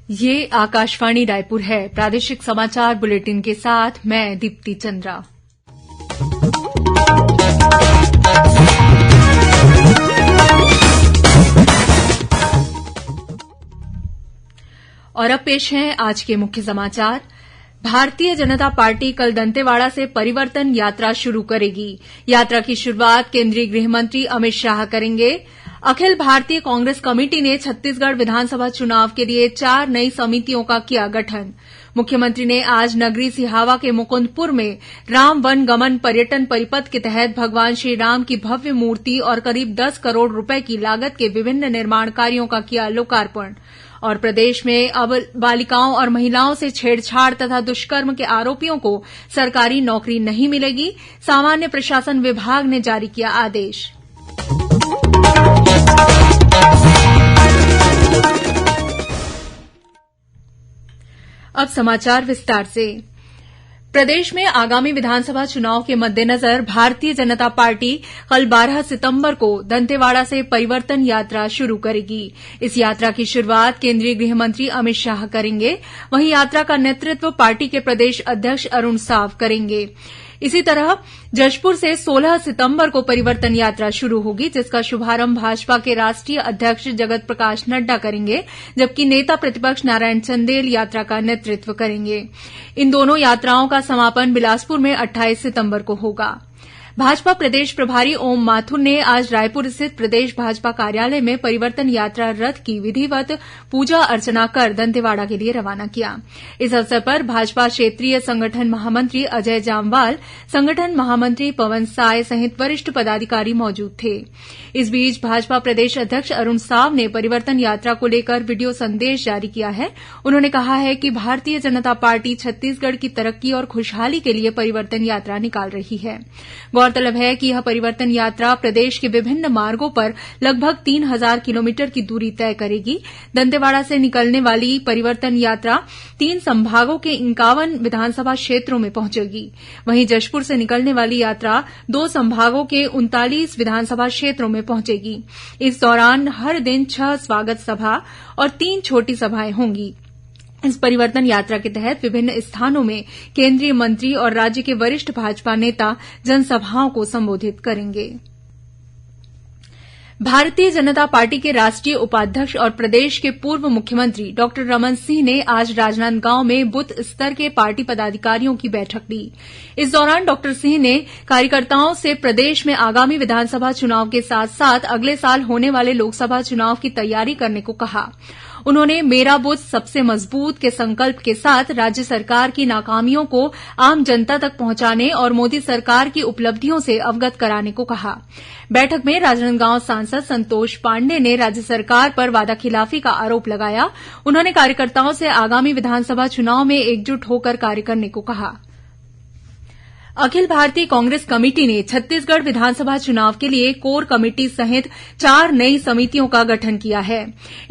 ये आकाशवाणी रायपुर है। प्रादेशिक समाचार बुलेटिन के साथ मैं दीप्ति चंद्रा। और अब पेश हैं आज के मुख्य समाचार। भारतीय जनता पार्टी कल दंतेवाड़ा से परिवर्तन यात्रा शुरू करेगी। यात्रा की शुरूआत केंद्रीय गृह मंत्री अमित शाह करेंगे। अखिल भारतीय कांग्रेस कमेटी ने छत्तीसगढ़ विधानसभा चुनाव के लिए 4 नई समितियों का किया गठन। मुख्यमंत्री ने आज नगरी सिहावा के मुकुंदपुर में राम वन गमन पर्यटन परिपथ के तहत भगवान श्रीराम की भव्य मूर्ति और करीब 10 करोड़ रुपए की लागत के विभिन्न निर्माण कार्यों का किया लोकार्पण। और प्रदेश में अब बालिकाओं और महिलाओं से छेड़छाड़ तथा दुष्कर्म के आरोपियों को सरकारी नौकरी नहीं मिलेगी। सामान्य प्रशासन विभाग ने जारी किया आदेश। अब समाचार विस्तार से। प्रदेश में आगामी विधानसभा चुनाव के मद्देनजर भारतीय जनता पार्टी कल 12 सितंबर को दंतेवाड़ा से परिवर्तन यात्रा शुरू करेगी। इस यात्रा की शुरूआत केंद्रीय गृह मंत्री अमित शाह करेंगे। वहीं यात्रा का नेतृत्व पार्टी के प्रदेश अध्यक्ष अरुण साव करेंगे। इसी तरह जशपुर से 16 सितंबर को परिवर्तन यात्रा शुरू होगी, जिसका शुभारंभ भाजपा के राष्ट्रीय अध्यक्ष जगत प्रकाश नड्डा करेंगे, जबकि नेता प्रतिपक्ष नारायण चंदेल यात्रा का नेतृत्व करेंगे। इन दोनों यात्राओं का समापन बिलासपुर में 28 सितंबर को होगा। भाजपा प्रदेश प्रभारी ओम माथुर ने आज रायपुर स्थित प्रदेश भाजपा कार्यालय में परिवर्तन यात्रा रथ की विधिवत पूजा अर्चना कर दंतेवाड़ा के लिए रवाना किया। इस अवसर पर भाजपा क्षेत्रीय संगठन महामंत्री अजय जामवाल, संगठन महामंत्री पवन साय सहित वरिष्ठ पदाधिकारी मौजूद थे। इस बीच भाजपा प्रदेश अध्यक्ष अरुण साव ने परिवर्तन यात्रा को लेकर वीडियो संदेश जारी किया है। उन्होंने कहा है कि भारतीय जनता पार्टी छत्तीसगढ़ की तरक्की और खुशहाली के लिए परिवर्तन यात्रा निकाल रही है। गौरतलब है कि यह परिवर्तन यात्रा प्रदेश के विभिन्न मार्गों पर लगभग 3000 किलोमीटर की दूरी तय करेगी। दंतेवाड़ा से निकलने वाली परिवर्तन यात्रा 3 संभागों के 51 विधानसभा क्षेत्रों में पहुंचेगी। वहीं जशपुर से निकलने वाली यात्रा 2 संभागों के 39 विधानसभा क्षेत्रों में पहुंचेगी। इस दौरान हर दिन 6 स्वागत सभा और 3 छोटी सभाएं होंगी। इस परिवर्तन यात्रा के तहत विभिन्न स्थानों में केंद्रीय मंत्री और राज्य के वरिष्ठ भाजपा नेता जनसभाओं को संबोधित करेंगे। भारतीय जनता पार्टी के राष्ट्रीय उपाध्यक्ष और प्रदेश के पूर्व मुख्यमंत्री डॉक्टर रमन सिंह ने आज राजनांदगांव में बूथ स्तर के पार्टी पदाधिकारियों की बैठक ली। इस दौरान डॉक्टर सिंह ने कार्यकर्ताओं से प्रदेश में आगामी विधानसभा चुनाव के साथ साथ अगले साल होने वाले लोकसभा चुनाव की तैयारी करने को कहा। उन्होंने मेरा बूथ सबसे मजबूत के संकल्प के साथ राज्य सरकार की नाकामियों को आम जनता तक पहुंचाने और मोदी सरकार की उपलब्धियों से अवगत कराने को कहा। बैठक में राजनांदगांव सांसद संतोष पांडेय ने राज्य सरकार पर वादाखिलाफी का आरोप लगाया। उन्होंने कार्यकर्ताओं से आगामी विधानसभा चुनाव में एकजुट होकर कार्य करने को कहा। अखिल भारतीय कांग्रेस कमेटी ने छत्तीसगढ़ विधानसभा चुनाव के लिए कोर कमेटी सहित 4 नई समितियों का गठन किया है।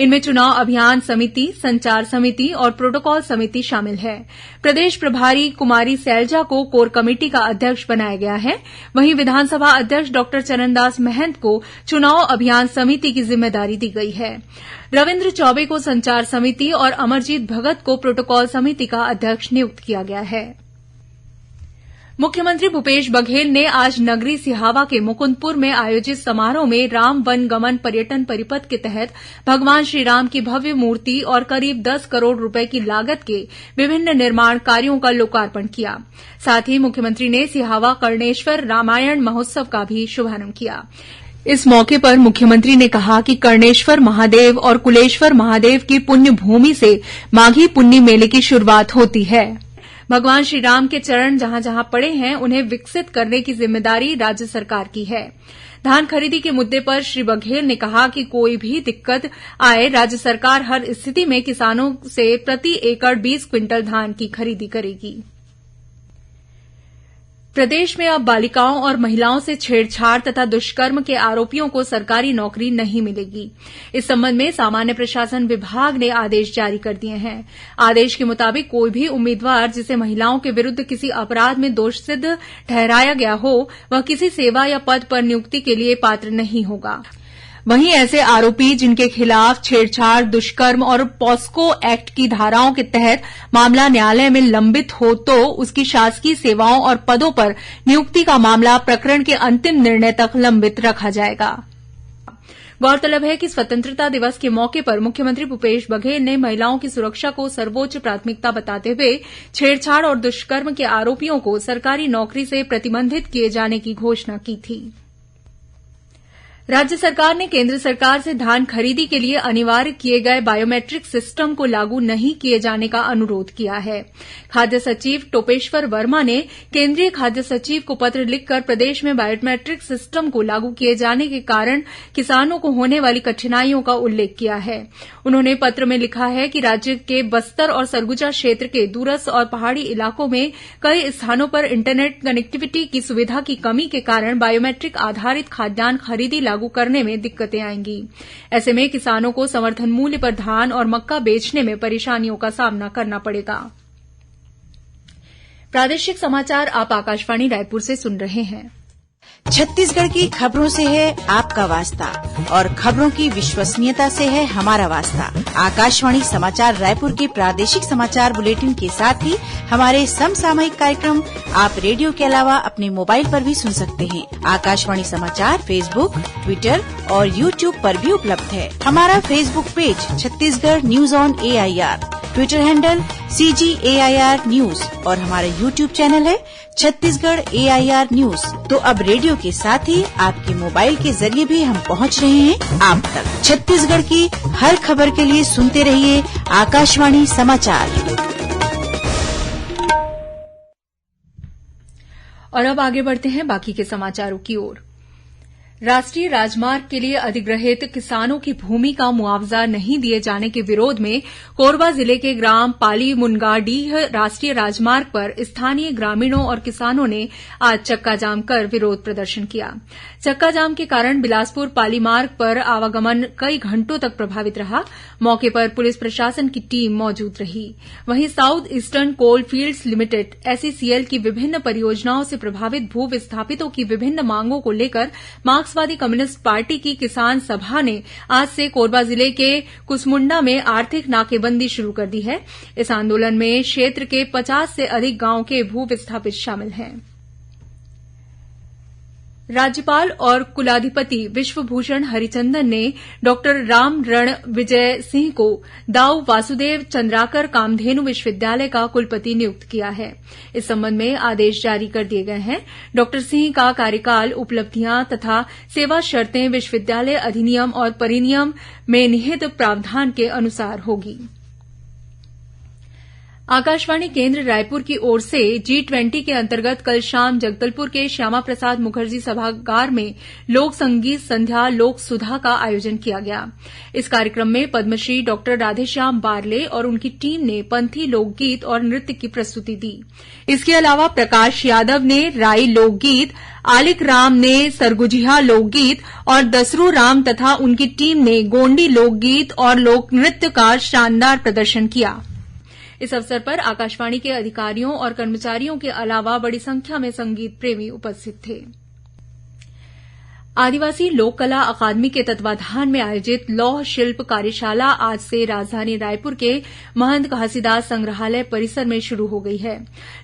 इनमें चुनाव अभियान समिति, संचार समिति और प्रोटोकॉल समिति शामिल है। प्रदेश प्रभारी कुमारी सैलजा को कोर कमेटी का अध्यक्ष बनाया गया है। वहीं विधानसभा अध्यक्ष डॉक्टर चरणदास महंत को चुनाव अभियान समिति की जिम्मेदारी दी गई है। रविन्द्र चौबे को संचार समिति और अमरजीत भगत को प्रोटोकॉल समिति का अध्यक्ष नियुक्त किया गया है। मुख्यमंत्री भूपेश बघेल ने आज नगरी सिहावा के मुकुंदपुर में आयोजित समारोह में राम वन गमन पर्यटन परिपथ के तहत भगवान श्रीराम की भव्य मूर्ति और करीब 10 करोड़ रुपए की लागत के विभिन्न निर्माण कार्यों का लोकार्पण किया। साथ ही मुख्यमंत्री ने सिहावा कर्णेश्वर रामायण महोत्सव का भी शुभारंभ किया। इस मौके पर मुख्यमंत्री ने कहा कि कर्णेश्वर महादेव और कुलेश्वर महादेव की पुण्य भूमि से माघी पुन्नी मेले की शुरूआत होती है। भगवान श्रीराम के चरण जहां जहां पड़े हैं उन्हें विकसित करने की जिम्मेदारी राज्य सरकार की है। धान खरीदी के मुद्दे पर श्री बघेल ने कहा कि कोई भी दिक्कत आए, राज्य सरकार हर स्थिति में किसानों से प्रति एकड़ 20 क्विंटल धान की खरीदी करेगी। प्रदेश में अब बालिकाओं और महिलाओं से छेड़छाड़ तथा दुष्कर्म के आरोपियों को सरकारी नौकरी नहीं मिलेगी। इस संबंध में सामान्य प्रशासन विभाग ने आदेश जारी कर दिए हैं। आदेश के मुताबिक कोई भी उम्मीदवार जिसे महिलाओं के विरुद्ध किसी अपराध में दोषसिद्ध ठहराया गया हो, वह किसी सेवा या पद पर नियुक्ति के लिए पात्र नहीं होगा। वहीं ऐसे आरोपी जिनके खिलाफ छेड़छाड़, दुष्कर्म और पॉस्को एक्ट की धाराओं के तहत मामला न्यायालय में लंबित हो तो उसकी शासकीय सेवाओं और पदों पर नियुक्ति का मामला प्रकरण के अंतिम निर्णय तक लंबित रखा जाएगा। गौरतलब है कि स्वतंत्रता दिवस के मौके पर मुख्यमंत्री भूपेश बघेल ने महिलाओं की सुरक्षा को सर्वोच्च प्राथमिकता बताते हुए छेड़छाड़ और दुष्कर्म के आरोपियों को सरकारी नौकरी से प्रतिबंधित किए जाने की घोषणा की थी। राज्य सरकार ने केन्द्र सरकार से धान खरीदी के लिए अनिवार्य किए गए बायोमेट्रिक सिस्टम को लागू नहीं किए जाने का अनुरोध किया है। खाद्य सचिव टोपेश्वर वर्मा ने केंद्रीय खाद्य सचिव को पत्र लिखकर प्रदेश में बायोमेट्रिक सिस्टम को लागू किए जाने के कारण किसानों को होने वाली कठिनाइयों का उल्लेख किया है। उन्होंने पत्र में लिखा है कि राज्य के बस्तर और सरगुजा क्षेत्र के दूरस्थ और पहाड़ी इलाकों में कई स्थानों पर इंटरनेट कनेक्टिविटी की सुविधा की कमी के कारण बायोमेट्रिक आधारित खाद्यान्न खरीदी लागू करने में दिक्कतें आएंगी। ऐसे में किसानों को समर्थन मूल्य पर धान और मक्का बेचने में परेशानियों का सामना करना पड़ेगा। प्रादेशिक समाचार आप आकाशवाणी रायपुर से सुन रहे हैं। छत्तीसगढ़ की खबरों से है आपका वास्ता और खबरों की विश्वसनीयता से है हमारा वास्ता। आकाशवाणी समाचार रायपुर के प्रादेशिक समाचार बुलेटिन के साथ ही हमारे समसामयिक कार्यक्रम आप रेडियो के अलावा अपने मोबाइल पर भी सुन सकते हैं। आकाशवाणी समाचार फेसबुक, ट्विटर और यूट्यूब पर भी उपलब्ध है। हमारा Facebook page Chhattisgarh news on AIR, Twitter handle CGAIR news और हमारा यूट्यूब चैनल है छत्तीसगढ़ AIR न्यूज। तो अब रेडियो के साथ ही आपके मोबाइल के जरिए भी हम पहुंच रहे हैं आप तक। छत्तीसगढ़ की हर खबर के लिए सुनते रहिए आकाशवाणी समाचार। और अब आगे बढ़ते हैं बाकी के समाचारों की ओर। राष्ट्रीय राजमार्ग के लिए अधिग्रहित किसानों की भूमि का मुआवजा नहीं दिए जाने के विरोध में कोरबा जिले के ग्राम पाली मुनगाडीह राष्ट्रीय राजमार्ग पर स्थानीय ग्रामीणों और किसानों ने आज चक्काजाम कर विरोध प्रदर्शन किया। चक्काजाम के कारण बिलासपुर पाली मार्ग पर आवागमन कई घंटों तक प्रभावित रहा। मौके पर पुलिस प्रशासन की टीम मौजूद रही। वहीं साउथ ईस्टर्न कोल फील्ड्स लिमिटेड SECL की विभिन्न परियोजनाओं से प्रभावित भू विस्थापितों की विभिन्न मांगों को लेकर मार्क्सवादी कम्युनिस्ट पार्टी की किसान सभा ने आज से कोरबा जिले के कुसमुंडा में आर्थिक नाकेबंदी शुरू कर दी है। इस आंदोलन में क्षेत्र के 50 से अधिक गांवों के भू विस्थापित शामिल हैं। राज्यपाल और कुलाधिपति विश्वभूषण हरिचंदन ने डॉक्टर रामरण विजय सिंह को दाऊ वासुदेव चंद्राकर कामधेनु विश्वविद्यालय का कुलपति नियुक्त किया है। इस संबंध में आदेश जारी कर दिए गए हैं। डॉक्टर सिंह का कार्यकाल, उपलब्धियां तथा सेवा शर्तें विश्वविद्यालय अधिनियम और परिनियम में निहित प्रावधान के अनुसार होगी। आकाशवाणी केन्द्र रायपुर की ओर से G20 के अंतर्गत कल शाम जगदलपुर के श्यामा प्रसाद मुखर्जी सभागार में लोक संगीत संध्या लोक सुधा का आयोजन किया गया। इस कार्यक्रम में पद्मश्री डॉक्टर राधेश्याम बारले और उनकी टीम ने पंथी लोकगीत और नृत्य की प्रस्तुति दी। इसके अलावा प्रकाश यादव ने राई लोकगीत, आलिक राम ने सरगुजिया लोकगीत और दसरू राम तथा उनकी टीम ने गोंडी लोकगीत और लोक नृत्य का शानदार प्रदर्शन किया। इस अवसर पर आकाशवाणी के अधिकारियों और कर्मचारियों के अलावा बड़ी संख्या में संगीत प्रेमी उपस्थित थे। आदिवासी लोक कला अकादमी के तत्वाधान में आयोजित लौह शिल्प कार्यशाला आज से राजधानी रायपुर के महंत घासीदास संग्रहालय परिसर में शुरू हो गई है।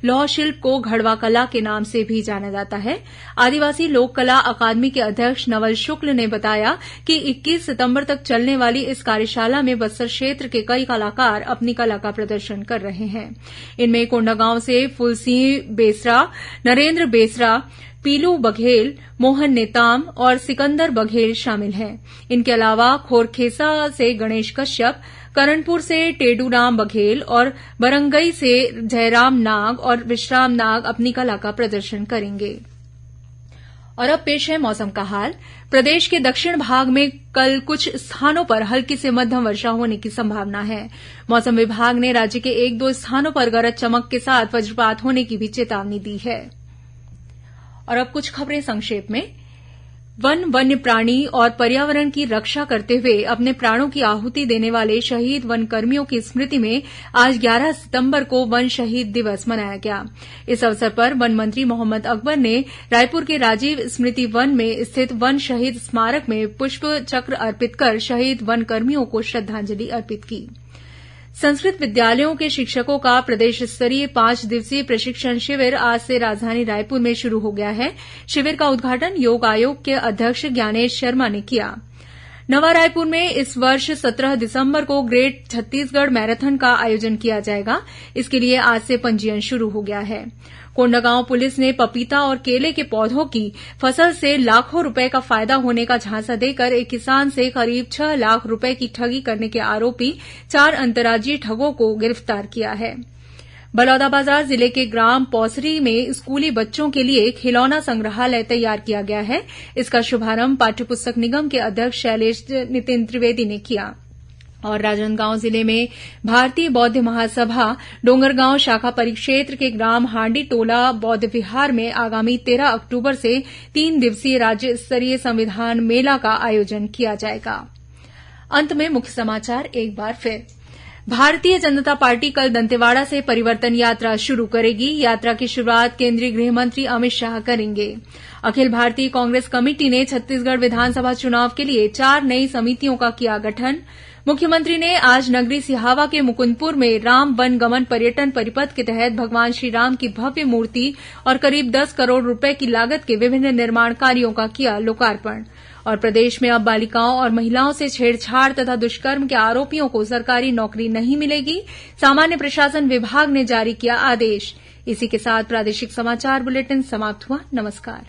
लौह शिल्प को घड़वा कला के नाम से भी जाना जाता है। आदिवासी लोक कला अकादमी के अध्यक्ष नवल शुक्ल ने बताया कि 21 सितंबर तक चलने वाली इस कार्यशाला में बस्तर क्षेत्र के कई कलाकार अपनी कला का प्रदर्शन कर रहे हैं। इनमें कोंडागांव से फुलसिंह बेसरा, नरेंद्र बेसरा, पीलू बघेल, मोहन नेताम और सिकंदर बघेल शामिल हैं। इनके अलावा खोरखेसा से गणेश कश्यप, करणपुर से टेडूराम बघेल और बरंगई से जयराम नाग और विश्राम नाग अपनी कला का प्रदर्शन करेंगे। और अब पेश है मौसम का हाल। प्रदेश के दक्षिण भाग में कल कुछ स्थानों पर हल्की से मध्यम वर्षा होने की संभावना है। मौसम विभाग ने राज्य के 1-2 स्थानों पर गरज चमक के साथ वज्रपात होने की भी चेतावनी दी है। और अब कुछ खबरें संक्षेप में। वन, वन्य प्राणी और पर्यावरण की रक्षा करते हुए अपने प्राणों की आहुति देने वाले शहीद वनकर्मियों की स्मृति में आज 11 सितंबर को वन शहीद दिवस मनाया गया। इस अवसर पर वन मंत्री मोहम्मद अकबर ने रायपुर के राजीव स्मृति वन में स्थित वन शहीद स्मारक में पुष्प चक्र अर्पित कर शहीद वनकर्मियों को श्रद्धांजलि अर्पित की। संस्कृत विद्यालयों के शिक्षकों का प्रदेश स्तरीय 5 दिवसीय प्रशिक्षण शिविर आज से राजधानी रायपुर में शुरू हो गया है। शिविर का उद्घाटन योग आयोग के अध्यक्ष ज्ञानेश शर्मा ने किया। नवा रायपुर में इस वर्ष 17 दिसंबर को ग्रेट छत्तीसगढ़ मैराथन का आयोजन किया जाएगा। इसके लिए आज से पंजीयन शुरू हो गया है। कोंडागांव पुलिस ने पपीता और केले के पौधों की फसल से लाखों रुपए का फायदा होने का झांसा देकर एक किसान से करीब 6 लाख रुपए की ठगी करने के आरोपी 4 अंतर्राज्यीय ठगों को गिरफ्तार किया है। बलौदाबाजार जिले के ग्राम पौसरी में स्कूली बच्चों के लिए खिलौना संग्रहालय तैयार किया गया है। इसका शुभारंभ पाठ्य पुस्तक निगम के अध्यक्ष शैलेश नितिन त्रिवेदी ने किया। और राजनांदगांव जिले में भारतीय बौद्ध महासभा डोंगरगांव शाखा परिक्षेत्र के ग्राम हांडी टोला बौद्ध विहार में आगामी 13 अक्टूबर से 3 दिवसीय राज्य स्तरीय संविधान मेला का आयोजन किया जाएगा। अंत में मुख्य समाचार एक बार फिर। भारतीय जनता पार्टी कल दंतेवाड़ा से परिवर्तन यात्रा शुरू करेगी। यात्रा की शुरूआत केंद्रीय गृह मंत्री अमित शाह करेंगे। अखिल भारतीय कांग्रेस कमेटी ने छत्तीसगढ़ विधानसभा चुनाव के लिए 4 नई समितियों का किया गठन। मुख्यमंत्री ने आज नगरी सिहावा के मुकुंदपुर में राम वन गमन पर्यटन परिपथ के तहत भगवान श्रीराम की भव्य मूर्ति और करीब 10 करोड़ रुपए की लागत के विभिन्न निर्माण कार्यों का किया लोकार्पण। और प्रदेश में अब बालिकाओं और महिलाओं से छेड़छाड़ तथा दुष्कर्म के आरोपियों को सरकारी नौकरी नहीं मिलेगी। सामान्य प्रशासन विभाग ने जारी किया आदेश। इसी के साथ प्रादेशिक समाचार बुलेटिन समाप्त हुआ। नमस्कार।